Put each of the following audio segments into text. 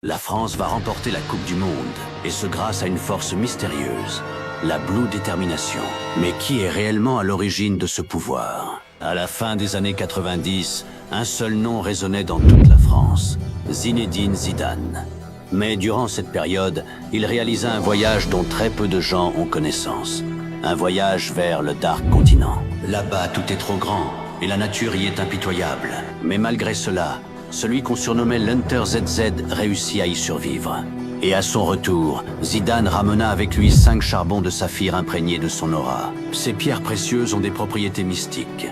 La France va remporter la Coupe du Monde, et ce grâce à une force mystérieuse, la Blue Détermination. Mais qui est réellement à l'origine de ce pouvoir? À la fin des années 90, un seul nom résonnait dans toute la France, Zinedine Zidane. Mais durant cette période, il réalisa un voyage dont très peu de gens ont connaissance. Un voyage vers le Dark Continent. Là-bas, tout est trop grand, et la nature y est impitoyable. Mais malgré cela, celui qu'on surnommait l'Hunter ZZ réussit à y survivre. Et à son retour, Zidane ramena avec lui 5 charbons de saphir imprégnés de son aura. Ces pierres précieuses ont des propriétés mystiques.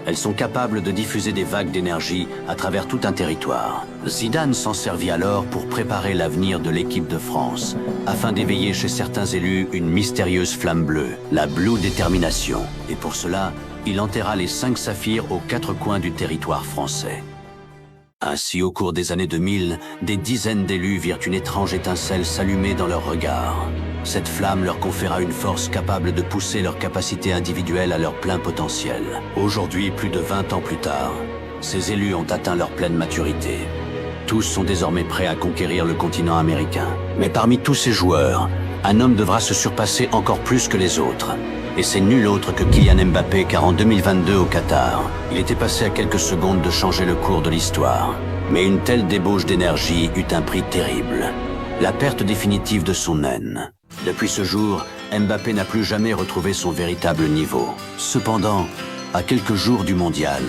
Elles sont capables de diffuser des vagues d'énergie à travers tout un territoire. Zidane s'en servit alors pour préparer l'avenir de l'équipe de France, afin d'éveiller chez certains élus une mystérieuse flamme bleue, la Blue Détermination. Et pour cela, il enterra les 5 saphirs aux 4 coins du territoire français. Ainsi, au cours des années 2000, des dizaines d'élus virent une étrange étincelle s'allumer dans leurs regards. Cette flamme leur conféra une force capable de pousser leurs capacités individuelles à leur plein potentiel. Aujourd'hui, plus de 20 ans plus tard, ces élus ont atteint leur pleine maturité. Tous sont désormais prêts à conquérir le continent américain. Mais parmi tous ces joueurs, un homme devra se surpasser encore plus que les autres. Et c'est nul autre que Kylian Mbappé, car en 2022 au Qatar, il était passé à quelques secondes de changer le cours de l'histoire. Mais une telle débauche d'énergie eut un prix terrible. La perte définitive de son naine. Depuis ce jour, Mbappé n'a plus jamais retrouvé son véritable niveau. Cependant, à quelques jours du mondial,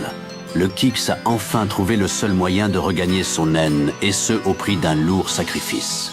le Kicks a enfin trouvé le seul moyen de regagner son naine, et ce au prix d'un lourd sacrifice.